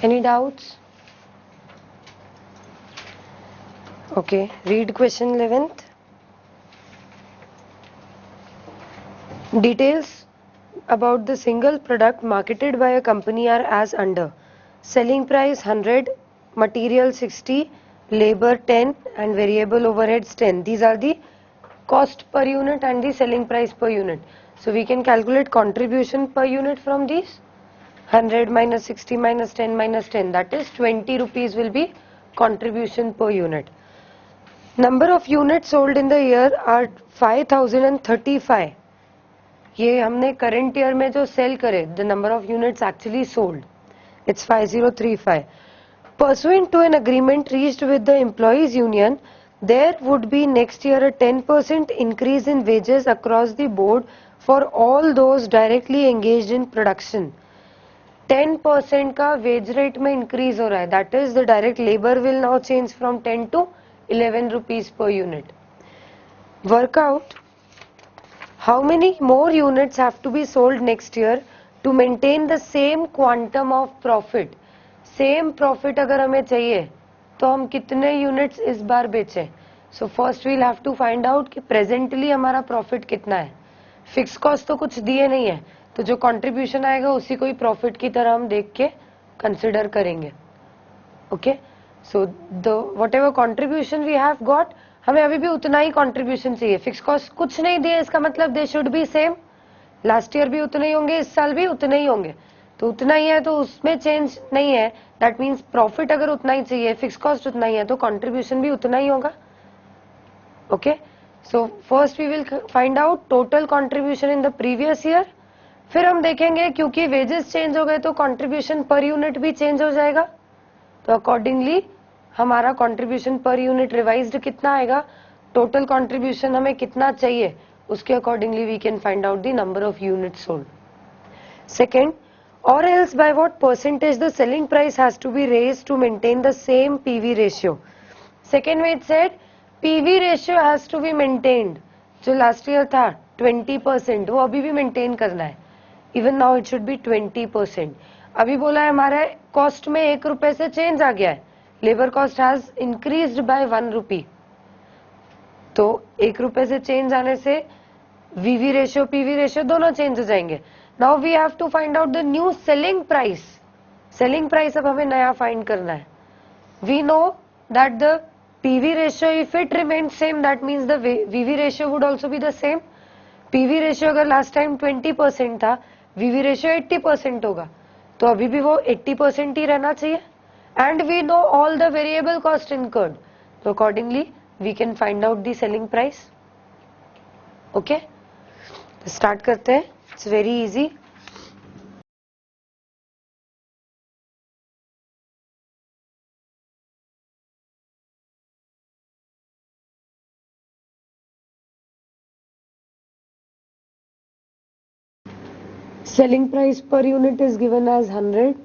Any doubts? Okay, read question 11th. Details about the single product marketed by a company are as under. Selling price 100, material 60, labor 10 and variable overheads 10. These are the cost per unit and the selling price per unit. So we can calculate contribution per unit from these. 100 minus 60 minus 10 minus 10, that is 20 rupees will be contribution per unit. Number of units sold in the year are 5035. ये हमने current year में जो cell करे, the number of units actually sold, it's 5035. Pursuant to an agreement reached with the employees union, there would be next year a 10% increase in wages across the board for all those directly engaged in production. 10% का wage rate में increase हो रहा है, that is the direct labour will now change from 10 to 11 rupees per unit. Work out how many more units have to be sold next year to maintain the same quantum of profit. Same profit अगर हमें चाहिए तो हम कितने units इस बार बेचें. So first we'll have to find out कि प्रेजेंटली हमारा प्रॉफिट कितना है. फिक्स कॉस्ट तो कुछ दिए नहीं है, तो जो कंट्रीब्यूशन आएगा उसी को ही प्रॉफिट की तरह हम देख के कंसिडर करेंगे. Okay, so the whatever contribution we have got, हमें अभी भी उतना ही कॉन्ट्रीब्यूशन चाहिए. फिक्स कॉस्ट कुछ नहीं दिए, इसका मतलब they should be same. Last year भी उतने ही होंगे, इस साल भी उतने ही होंगे, तो उतना ही है तो उसमें चेंज नहीं है. दैट मीन्स प्रॉफिट अगर उतना ही चाहिए, फिक्स कॉस्ट उतना ही है, तो कंट्रीब्यूशन भी उतना ही होगा. Okay, so first we will find out total contribution in the previous year. फिर हम देखेंगे क्योंकि वेजेस चेंज हो गए तो कंट्रीब्यूशन पर यूनिट भी चेंज हो जाएगा, तो अकॉर्डिंगली हमारा कंट्रीब्यूशन पर यूनिट रिवाइज्ड कितना आएगा, टोटल कंट्रीब्यूशन हमें कितना चाहिए, उसके accordingly we can find out the number of units sold. Second, or else by what percentage the selling price has to be raised to maintain the same PV ratio. Second way it said PV ratio has to be maintained. जो last year था 20%, वो अभी भी maintain करना है. Even now it should be 20%. अभी बोला है हमारे कॉस्ट में 1 रुपए से चेंज आ गया है, labour cost has increased by 1 rupee. तो 1 रुपए से चेंज आने से वीवी रेशियो पीवी रेशियो दोनों चेंज हो जाएंगे. Now we have to find out the new selling price. Selling price अब हमें नया फाइंड करना है. We know that the PV ratio if it remains same, that means the VV ratio would also be the same. PV ratio अगर last time 20% था, वीवी ratio 80% होगा, तो अभी भी वो 80% ही रहना चाहिए. And we know all the variable cost incurred, तो accordingly we can find out the selling price. Okay, तो स्टार्ट करते हैं. It's very easy. Selling price per unit is given as 100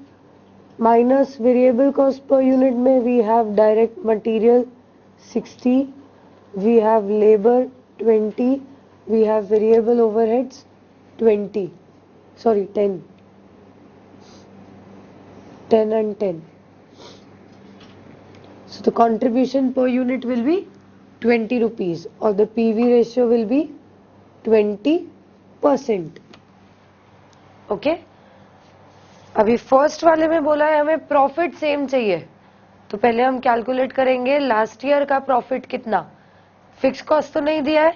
minus variable cost per unit में we have direct material 60, we have labor 20, we have variable overheads 20, sorry 10 and 10. So the contribution per unit will be 20 rupees or the PV ratio will be 20%. Okay, अभी first वाले में बोला है हमें profit same चाहिए, तो पहले हम कैलकुलेट करेंगे लास्ट ईयर का प्रॉफिट कितना. फिक्स कॉस्ट तो नहीं दिया है,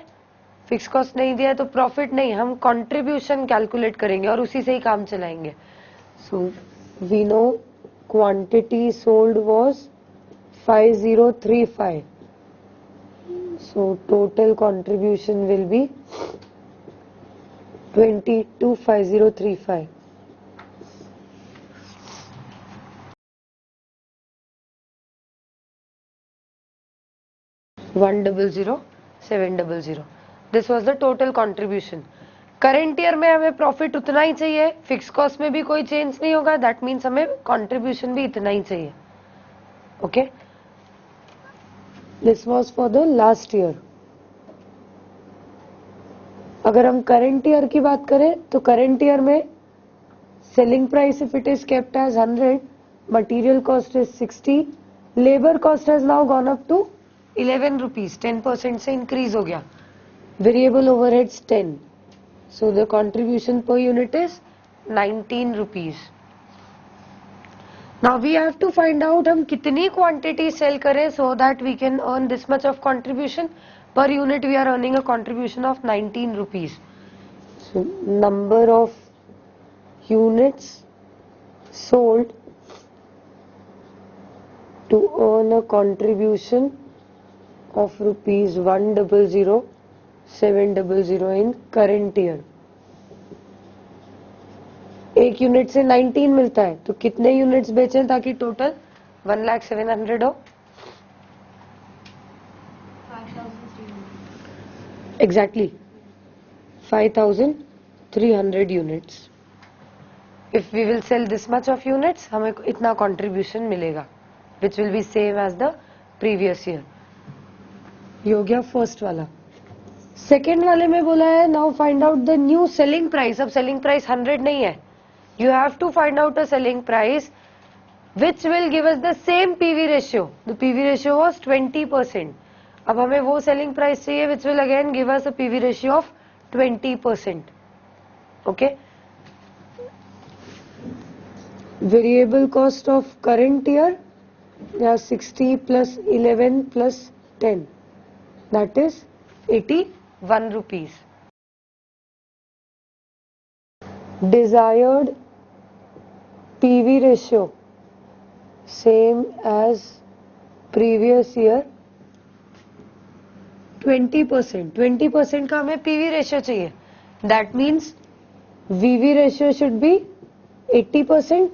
फिक्स कॉस्ट नहीं दिया है तो प्रॉफिट नहीं, हम कंट्रीब्यूशन कैलकुलेट करेंगे और उसी से ही काम चलाएंगे. So we know quantity sold was 5035, so total contribution will be 225035. $1,00700. This was the total contribution. Current year में हमें प्रॉफिट उतना ही चाहिए, फिक्स कॉस्ट में भी कोई चेंज नहीं होगा, दैट मीन्स हमें कंट्रीब्यूशन भी इतना ही चाहिए. Okay, this was for the last year. अगर हम करंट ईयर की बात करें तो करंट ईयर में selling price if it is kept as 100 material cost is 60, labor cost has now gone up to 11 rupees, 10% से increase हो गया, variable overheads 10, so the contribution per unit is 19 rupees. Now we have to find out हम कितनी quantity sell करें so that we can earn this much of contribution. Per unit we are earning a contribution of 19 rupees. So number of units sold to earn a contribution of rupees 100,700 in current year. एक unit से 19 मिलता है तो कितने units बेचें ताकि total 1,07,000 हो? Exactly 5,300 units. If we will sell this much of units, हमें इतना contribution मिलेगा, which will be same as the previous year. ये हो गया first वाला. Second वाले में बोला है now find out the new selling price. अब selling price 100 नहीं है. You have to find out a selling price which will give us the same PV ratio. The PV ratio was 20%. अब हमें वो selling price चाहिए which will again give us a PV ratio of 20%. Okay. Variable cost of current year, yeah, 60 plus 11 plus 10, that is 81 rupees. Desired PV ratio same as previous year 20%. 20% का हमें PV ratio चाहिए. That means VV ratio should be 80%.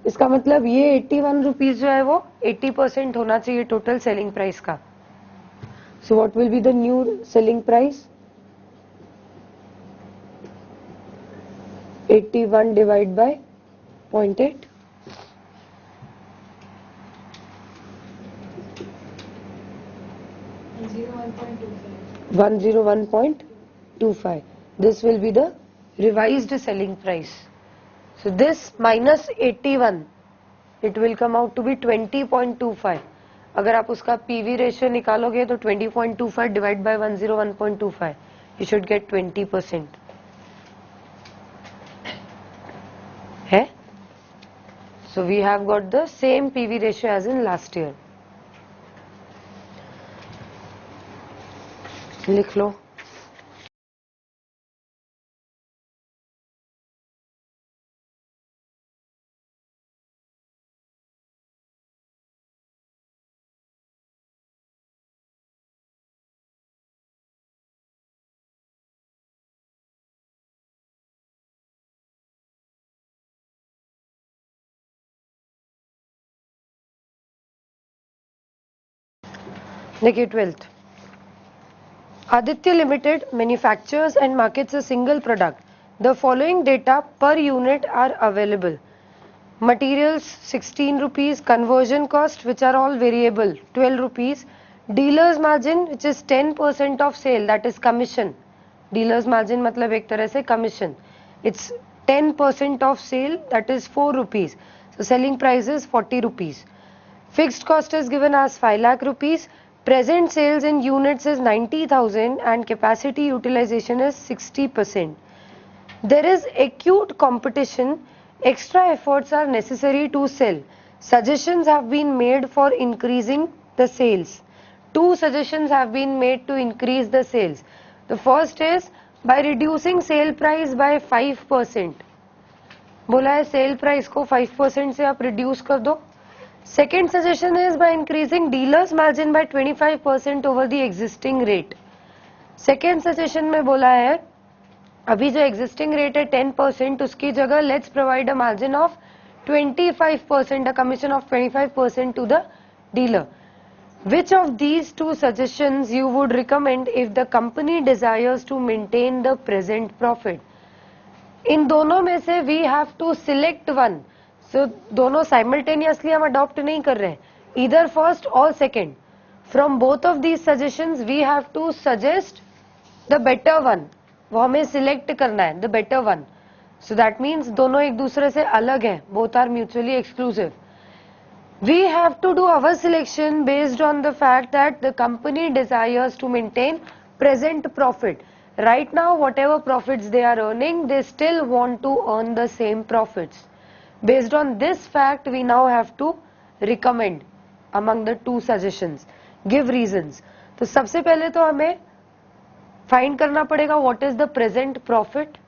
इसका मतलब ये 81 rupees जो है वो 80% होना चाहिए टोटल सेलिंग प्राइस का. So what will be the new selling price? 81 divide by 0.8. 101.25. This will be the revised selling price. So this minus 81, it will come out to be 20.25. अगर आप उसका PV ratio निकालोगे तो 20.25 divided by 101.25, you should get 20%. है? So we have got the same PV ratio as in last year. लिख लो. देखिए 12th. Aditya Limited manufactures and markets a single product. The following data per unit are available. Materials 16 rupees, conversion cost which are all variable 12 rupees, dealer's margin which is 10% of sale, that is commission. Dealer's margin मतलब एक तरह से commission. It's 10% of sale, that is 4 rupees. So selling price is 40 rupees. Fixed cost is given as 5 lakh rupees. Present sales in units is 90,000 and capacity utilization is 60%. There is acute competition. Extra efforts are necessary to sell. Suggestions have been made for increasing the sales. 2 suggestions have been made to increase the sales. The first is by reducing sale price by 5%. बोला है sale price को 5% से आप reduce कर दो. Second suggestion is by increasing dealer's margin by 25% over the existing rate. Second suggestion में बोला है अभी जो existing rate है 10%, उसकी जगह let's provide a margin of 25%, a commission of 25% to the dealer. Which of these 2 suggestions you would recommend if the company desires to maintain the present profit? इन दोनों में से we have to select one. So दोनों simultaneously हम adopt नहीं कर रहे हैं, either first or second. From both of these suggestions we have to suggest the better one. वो हमें select करना है the better one. So that means दोनों एक दूसरे से अलग हैं, both are mutually exclusive. We have to do our selection based on the fact that the company desires to maintain present profit. Right now, whatever profits they are earning, they still want to earn the same profits. Based on this fact, we now have to recommend among the two suggestions, give reasons. तो सबसे पहले तो हमें find करना पड़ेगा what is the present profit.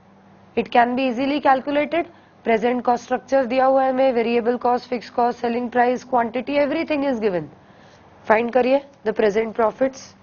It can be easily calculated. Present cost structure दिया हुआ है हमें, variable cost, fix cost, selling price, quantity, everything is given. Find करिए the present profits.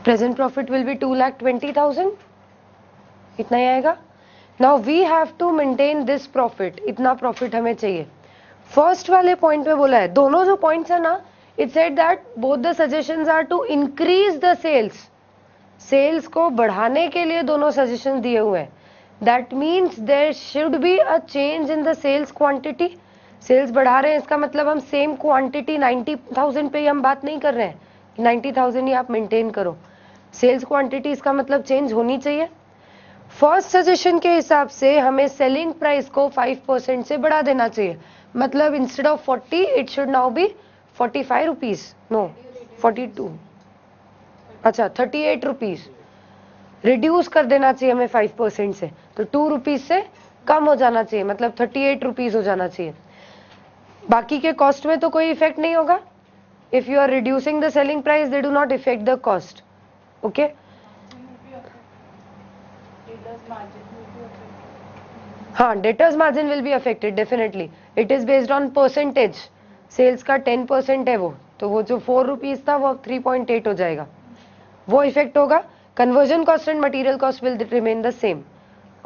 Present profit will be 2,20,000. इतना ही आएगा. Now we have to maintain this profit. इतना profit हमें चाहिए. फर्स्ट वाले पॉइंट में बोला है, दोनों जो पॉइंट्स है ना, it said that both the suggestions are to increase the sales. Sales को बढ़ाने के लिए दोनों सजेशन दिए हुए हैं. That means there should be a change in the sales quantity. Sales बढ़ा रहे हैं, इसका मतलब हम सेम क्वांटिटी 90,000 पे ही हम बात नहीं कर रहे हैं. 90,000 ही आप मेंटेन करो. सेल्स क्वांटिटी इसका मतलब चेंज होनी चाहिए. फर्स्ट सजेशन के हिसाब से हमें सेलिंग प्राइस को 5% से बढ़ा देना चाहिए. मतलब instead of 40 it should now be 45 rupees. No 42. अच्छा 38 रुपीज रिड्यूस कर देना चाहिए हमें 5% से. तो 2 रुपीज से कम हो जाना चाहिए, मतलब 38 रुपीज हो जाना चाहिए. बाकी के कॉस्ट में तो कोई इफेक्ट नहीं होगा. If you are reducing the selling price they do not effect the cost. Okay. हाँ, debtors margin will be affected definitely. It is based on percentage. Sales का 10% है वो, तो वो जो 4 रुपीज था वो 3.8 हो जाएगा, वो इफेक्ट होगा. Conversion cost and material cost will remain the same.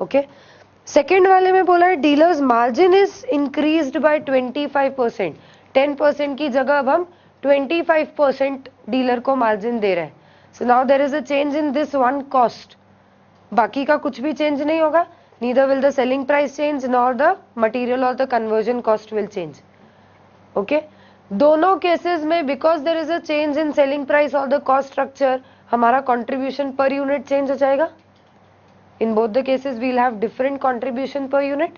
Okay. Second वाले में बोला है dealers margin is increased by 25%. 10% की जगह अब हम 25% डीलर को मार्जिन दे रहे हैं. So now there is a change in this one cost. बाकी का कुछ भी चेंज नहीं होगा. Neither will the selling price change nor the material और the conversion cost will change. Okay. दोनों केसेस में because there is a change in selling price और द कॉस्ट स्ट्रक्चर, हमारा कंट्रीब्यूशन पर यूनिट चेंज हो जाएगा. In both the cases, we'll have different contribution per unit.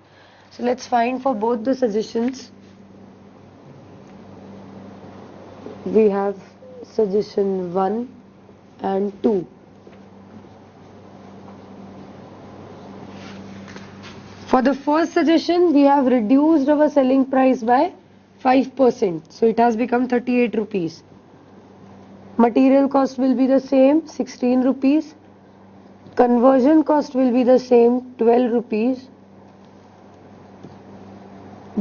So let's find for both the suggestions. We have suggestion 1 and 2. For the first suggestion, we have reduced our selling price by 5%. So it has become 38 rupees. Material cost will be the same, 16 rupees. Conversion cost will be the same, 12 rupees.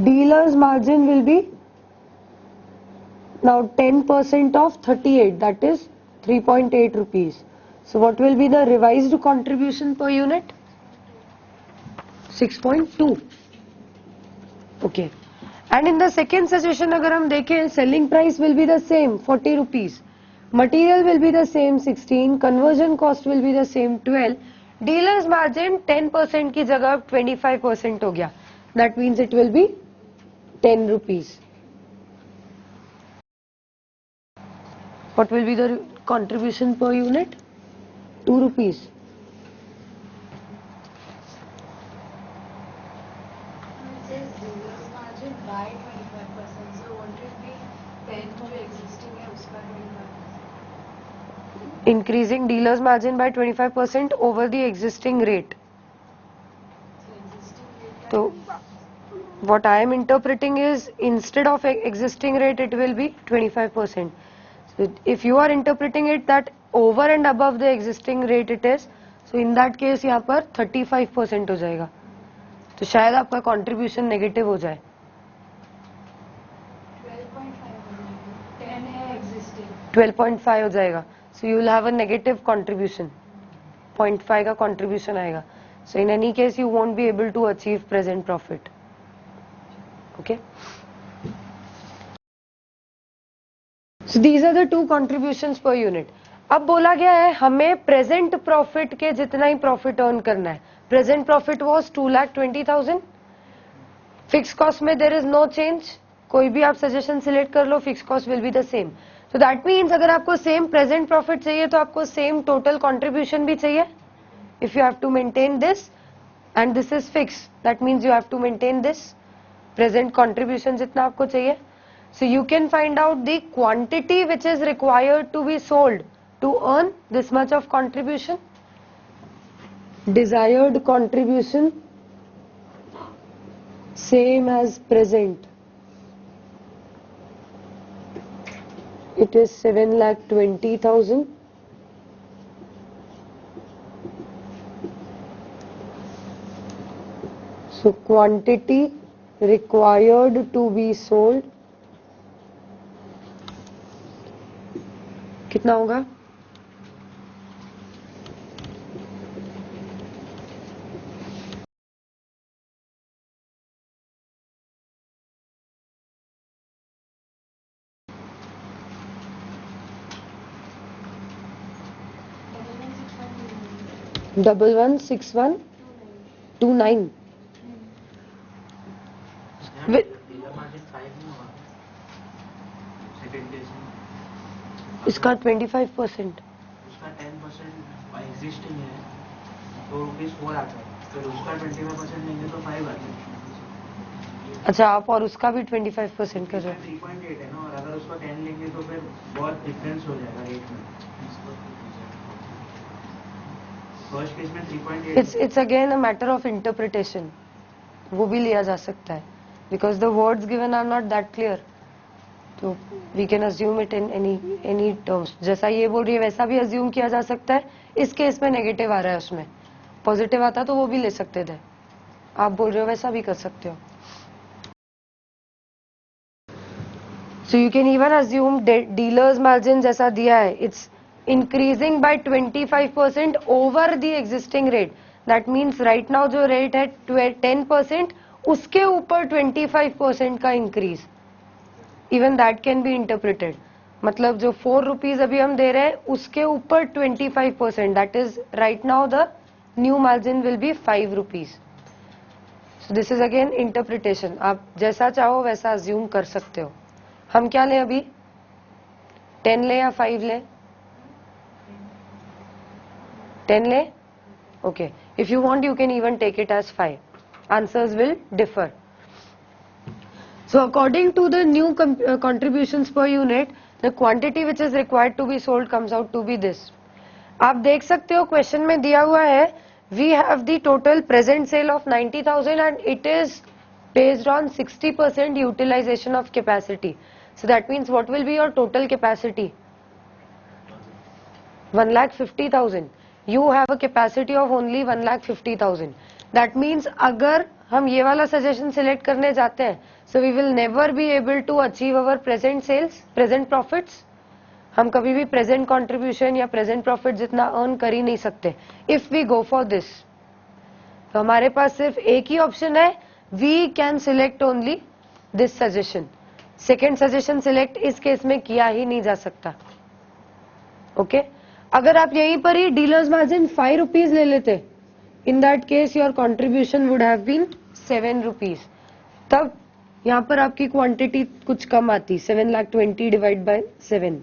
Dealer's margin will be now 10% of 38, that is 3.8 rupees. So what will be the revised contribution per unit? 6.2. Okay. And in the second suggestion अगर हम देखें, selling price will be the same, 40 rupees. Material will be the same, 16. Conversion cost will be the same, 12. Dealer's margin 10% की जगह 25% हो गया. That means it will be 10 rupees. What will be the contribution per unit? 2 rupees. It says dealer's margin by 25%. So won't it be 10 जो existing है उसका increasing dealer's margin by 25% over the existing rate. So what I am interpreting is instead of existing rate it will be 25%. So if you are interpreting it that over and above the existing rate it is, so in that case यहाँ पर 35% हो जाएगा, तो शायद आपका contribution negative हो जाए. 12.5 हो जाएगा, so you will have a negative contribution. 0.5 का contribution आएगा. So in any case you won't be able to achieve present profit. Okay. So these are the two contributions per unit. अब बोला गया है हमें प्रेजेंट प्रॉफिट के जितना ही profit earn करना है. Present profit was 2,20,000. Fix cost में देयर इज नो चेंज. कोई भी आप सजेशन सिलेक्ट कर लो, fix cost will be the same. So that means अगर आपको सेम प्रेजेंट प्रॉफिट चाहिए तो आपको सेम टोटल कॉन्ट्रीब्यूशन भी चाहिए. If you have to maintain this and this is fix, that means you have to maintain this present contribution जितना आपको चाहिए. So you can find out the quantity which is required to be sold to earn this much of contribution. Desired contribution same as present. It is 7,20,000. So quantity required to be sold कितना होगा? Double 16129. इसका 25%, उसका 10% existing है तो ₹4 आता है, फिर उसका 25% लेंगे तो 5 आता है. अच्छा आप और उसका भी 25% कर रहे हो. 3.8 है ना, और अगर उसका 10 लेंगे तो फिर बहुत डिफरेंस हो जाएगा रेट में. फर्स्ट केस में 3.8. It's again a matter of interpretation. वो भी लिया जा सकता है because the words given are not that clear. तो we can assume it in any terms. जैसा ये बोल रही है वैसा भी assume किया जा सकता है. इस केस में नेगेटिव आ रहा है, उसमें पॉजिटिव आता तो वो भी ले सकते थे. आप बोल रहे हो वैसा भी कर सकते हो. So you can even assume dealer's margin जैसा दिया है, it's increasing by 25% over the existing rate. That means right now जो rate है 10%, उसके ऊपर 25% का increase. Even that can be interpreted. मतलब जो 4 rupees अभी हम दे रहे हैं उसके ऊपर 25%. That is right now the new margin will be 5 rupees. So this is again interpretation. आप जैसा चाहो वैसा assume कर सकते हो. हम क्या लें अभी? 10 ले या 5 ले? 10 ले? Okay. If you want you can even take it as 5. Answers will differ. So according to the new contributions per unit, the quantity which is required to be sold comes out to be this. आप देख सकते हो question में दिया हुआ है we have the total present sale of 90,000 and it is based on 60% utilization of capacity. So that means what will be your total capacity? 1,50,000. You have a capacity of only 1,50,000. That means अगर हम ये वाला suggestion select करने जाते हैं so we will never be able to achieve our present sales, present profits. हम कभी भी present contribution या present profit जितना earn कर ही नहीं सकते if we go for this. तो हमारे पास सिर्फ एक ही ऑप्शन है, we can select only this suggestion. Second suggestion select इस केस में किया ही नहीं जा सकता. ओके अगर आप यहीं पर ही डीलर्स मार्जिन 5 रुपीज ले लेते, in that case your contribution would have been 7 rupees. तब यहाँ पर आपकी क्वांटिटी कुछ कम आती, 7,20,000 divide by 7,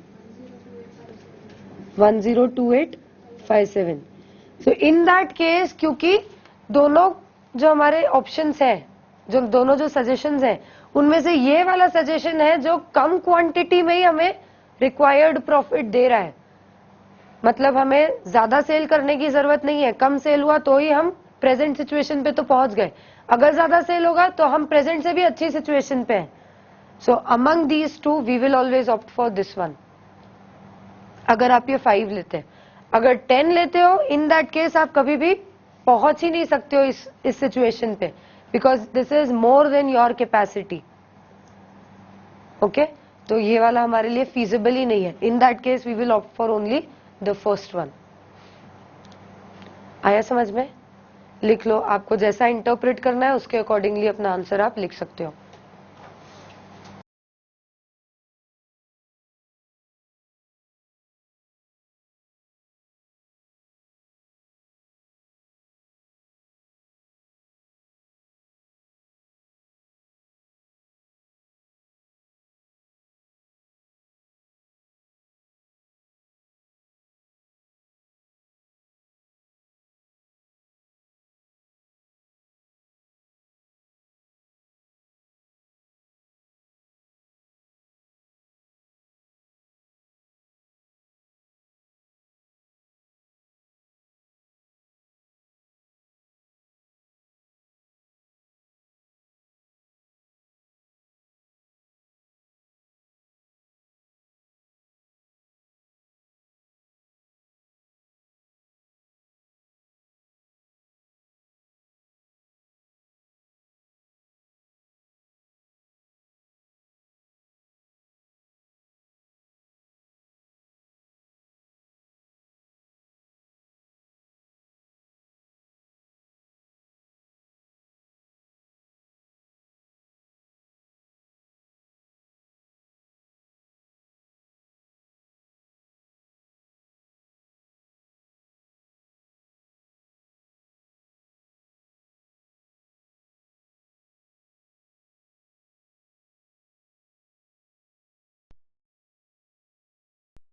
102857. So in that case क्योंकि दोनों जो हमारे ऑप्शंस हैं, जो दोनों जो सजेशंस हैं उनमें से ये वाला सजेशन है जो कम क्वांटिटी में ही हमें रिक्वायर्ड प्रॉफिट दे रहा है. मतलब हमें ज्यादा सेल करने की जरूरत नहीं है, कम सेल हुआ तो ही हम प्रेजेंट सिचुएशन पे तो पहुंच गए, अगर ज्यादा सेल होगा तो हम प्रेजेंट से भी अच्छी सिचुएशन पे हैं. So among these two we will always opt for this one. अगर आप ये 5 लेते हैं, अगर 10 लेते हो, इन दैट केस आप कभी भी पहुंच ही नहीं सकते हो इस सिचुएशन पे, because this is more than your capacity. Okay, तो ये वाला हमारे लिए फीजिबल ही नहीं है. In that case we will opt for only the first one. आया समझ में? लिख लो, आपको जैसा इंटरप्रेट करना है उसके अकॉर्डिंगली अपना आंसर आप लिख सकते हो.